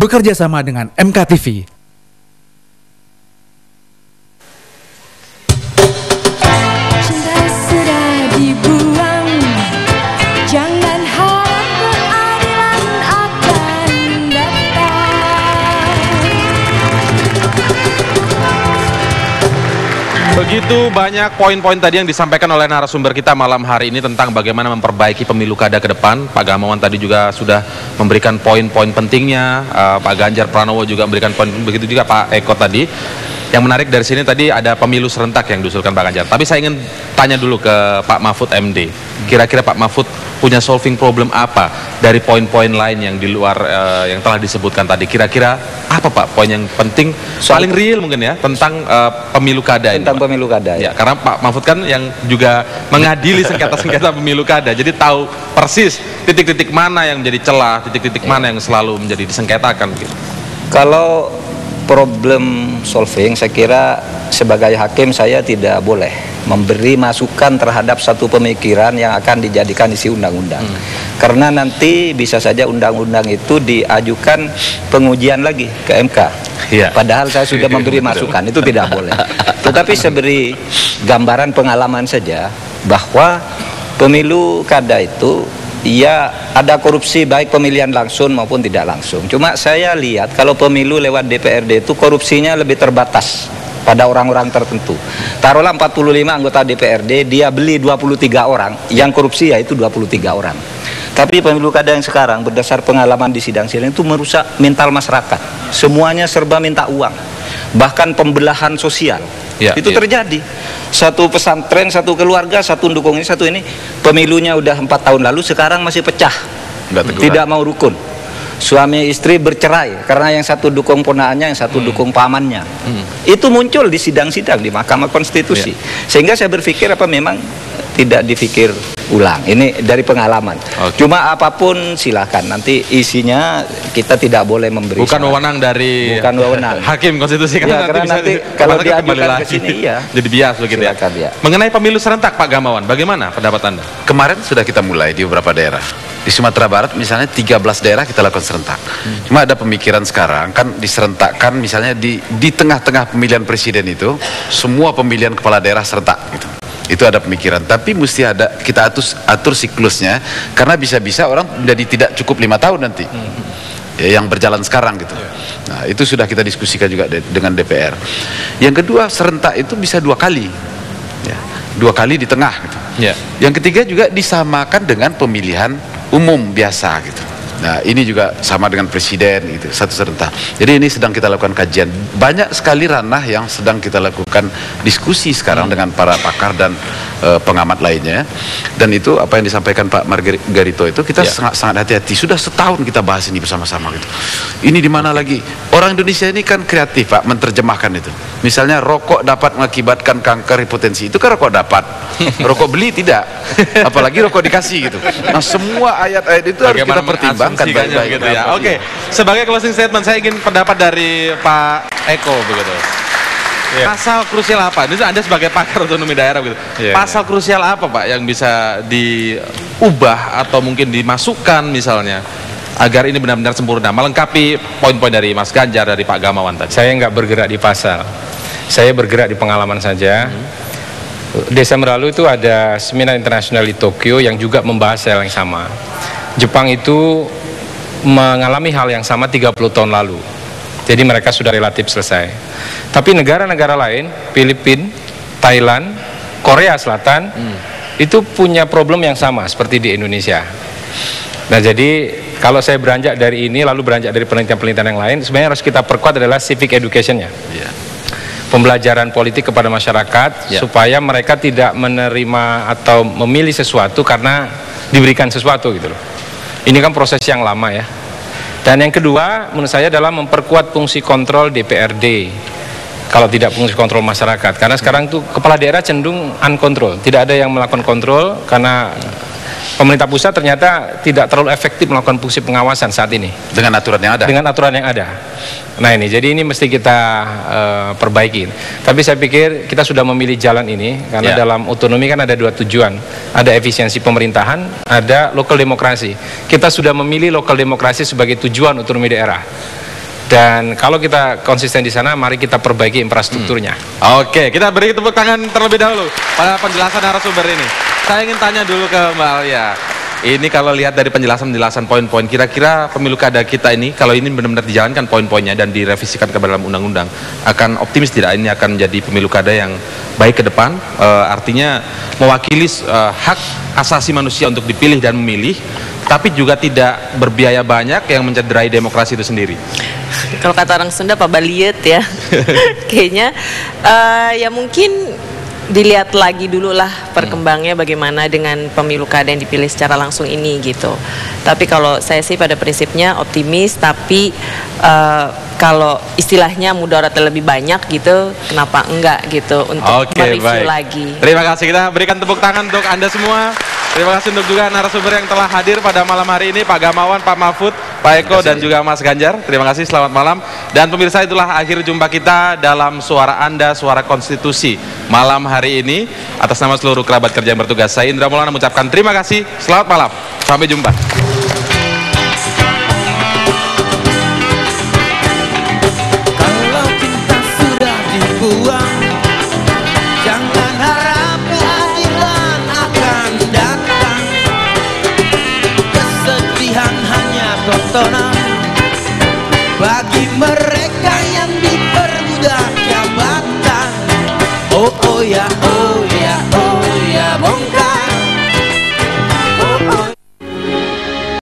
bekerja sama dengan MKTV. Cinta sudah dibuang, jangan harap keadilan akan datang. Begitu banyak poin-poin tadi yang disampaikan oleh narasumber kita malam hari ini tentang bagaimana memperbaiki pemilu kada ke depan. Pak Gamawan tadi juga sudah memberikan poin-poin pentingnya, Pak Ganjar Pranowo juga memberikan poin, begitu juga Pak Eko tadi. Yang menarik dari sini tadi ada pemilu serentak yang diusulkan Pak Ganjar. Tapi saya ingin tanya dulu ke Pak Mahfud MD. Kira-kira Pak Mahfud punya solving problem apa dari poin-poin lain yang di luar yang telah disebutkan tadi? Kira-kira apa Pak poin yang penting, paling real mungkin ya, tentang pemilu kada ini? Tentang pemilu kada ya. Karena Pak Mahfud kan yang juga mengadili sengketa-sengketa pemilu kada. Jadi tahu persis titik-titik mana yang menjadi celah, titik-titik mana yang selalu menjadi disengketakan gitu. Kalau problem solving, saya kira sebagai hakim saya tidak boleh memberi masukan terhadap satu pemikiran yang akan dijadikan isi undang-undang. Karena nanti bisa saja undang-undang itu diajukan pengujian lagi ke MK. Padahal saya sudah memberi masukan, itu tidak boleh. Tetapi saya beri gambaran pengalaman saja bahwa pemilu kada itu ya ada korupsi baik pemilihan langsung maupun tidak langsung. Cuma saya lihat kalau pemilu lewat DPRD itu korupsinya lebih terbatas pada orang-orang tertentu. Taruhlah 45 anggota DPRD, dia beli 23 orang, yang korupsi yaitu 23 orang. Tapi pemilu kada yang sekarang berdasar pengalaman di sidang-sidang itu merusak mental masyarakat. Semuanya serba minta uang. Bahkan pembelahan sosial. Itu terjadi. Satu pesantren, satu keluarga, satu dukung ini, satu ini. Pemilunya udah 4 tahun lalu, sekarang masih pecah. Tidak mau rukun. Suami istri bercerai karena yang satu dukung ponaannya, yang satu dukung pamannya. Itu muncul di sidang-sidang di Mahkamah Konstitusi. Sehingga saya berpikir apa memang tidak dipikir ulang. Ini dari pengalaman. Cuma apapun silakan. Nanti isinya kita tidak boleh memberi. Bukan wewenang dari hakim konstitusi ya, karena nanti kalau diajukan ke sini ya jadi bias begitu ya. Mengenai pemilu serentak Pak Gamawan, bagaimana pendapat Anda? Kemarin sudah kita mulai di beberapa daerah. Di Sumatera Barat misalnya 13 daerah kita lakukan serentak. Cuma ada pemikiran sekarang kan diserentakkan misalnya di tengah-tengah pemilihan presiden itu semua pemilihan kepala daerah serentak gitu. Itu ada pemikiran, tapi mesti ada kita atur siklusnya karena bisa-bisa orang menjadi tidak cukup 5 tahun nanti. Ya, yang berjalan sekarang gitu. Nah, itu sudah kita diskusikan juga dengan DPR. Yang kedua, serentak itu bisa 2 kali. Ya, 2 kali di tengah gitu. Yang ketiga juga disamakan dengan pemilihan umum biasa gitu. Nah, ini juga sama dengan presiden gitu, satu serentak. Jadi ini sedang kita lakukan kajian. Banyak sekali ranah yang sedang kita lakukan diskusi sekarang dengan para pakar dan pengamat lainnya. Dan itu apa yang disampaikan Pak Margarito itu kita sangat hati-hati. Sudah setahun kita bahas ini bersama-sama gitu. Ini di mana lagi? Orang Indonesia ini kan kreatif Pak menerjemahkan itu. Misalnya rokok dapat mengakibatkan kanker hipertensi, itu kan rokok dapat. Rokok beli tidak. Apalagi rokok dikasih gitu. Nah, semua ayat-ayat itu harus kita pertimbangkan baik-baik. Gitu ya. Oke, sebagai closing statement saya ingin pendapat dari Pak Eko begitu. Pasal krusial apa? Ini Anda sebagai pakar otonomi daerah gitu. Pasal krusial apa Pak yang bisa diubah atau mungkin dimasukkan misalnya agar ini benar-benar sempurna, melengkapi poin-poin dari Mas Ganjar, dari Pak Gamawan tadi? Saya nggak bergerak di pasal, saya bergerak di pengalaman saja. Desember lalu itu ada seminar internasional di Tokyo yang juga membahas hal yang sama. Jepang itu mengalami hal yang sama 30 tahun lalu. Jadi mereka sudah relatif selesai. Tapi negara-negara lain, Filipina, Thailand, Korea Selatan, itu punya problem yang sama seperti di Indonesia. Nah, jadi kalau saya beranjak dari ini lalu beranjak dari penelitian-penelitian yang lain, sebenarnya harus kita perkuat adalah civic education-nya. Pembelajaran politik kepada masyarakat supaya mereka tidak menerima atau memilih sesuatu karena diberikan sesuatu gitu loh. Ini kan proses yang lama ya. Dan yang kedua menurut saya adalah memperkuat fungsi kontrol DPRD kalau tidak fungsi kontrol masyarakat, karena sekarang tuh kepala daerah cenderung uncontrol, tidak ada yang melakukan kontrol karena pemerintah pusat ternyata tidak terlalu efektif melakukan fungsi pengawasan saat ini dengan aturan yang ada. Dengan aturan yang ada. Nah ini, jadi ini mesti kita perbaiki. Tapi saya pikir kita sudah memilih jalan ini karena dalam otonomi kan ada dua tujuan, ada efisiensi pemerintahan, ada lokal demokrasi. Kita sudah memilih lokal demokrasi sebagai tujuan otonomi daerah. Dan kalau kita konsisten di sana, mari kita perbaiki infrastrukturnya. Oke, kita beri tepuk tangan terlebih dahulu pada penjelasan narasumber ini. Saya ingin tanya dulu ke Mbak Alia. Ini kalau lihat dari penjelasan poin-poin, kira-kira pemilu kada kita ini, kalau ini benar-benar dijalankan poin-poinnya dan direvisikan ke dalam undang-undang, akan optimis tidak ini akan menjadi pemilu kada yang baik ke depan? Artinya mewakili hak asasi manusia untuk dipilih dan memilih, tapi juga tidak berbiaya banyak yang mencederai demokrasi itu sendiri. Kalau kata orang Sunda, Pak Baliet ya. Kayaknya ya mungkin dilihat lagi dulu lah perkembangnya bagaimana dengan pemilu kada yang dipilih secara langsung ini gitu. Tapi kalau saya sih pada prinsipnya optimis, tapi kalau istilahnya mudaratnya lebih banyak gitu, kenapa enggak gitu untuk mereview lagi. Terima kasih, kita berikan tepuk tangan untuk Anda semua. Terima kasih untuk juga narasumber yang telah hadir pada malam hari ini, Pak Gamawan, Pak Mahfud, Pak Eko, dan juga Mas Ganjar. Terima kasih, selamat malam. Dan pemirsa, itulah akhir jumpa kita dalam Suara Anda, Suara Konstitusi malam hari ini. Atas nama seluruh kerabat kerja yang bertugas, saya Indra Maulana mengucapkan terima kasih, selamat malam, sampai jumpa.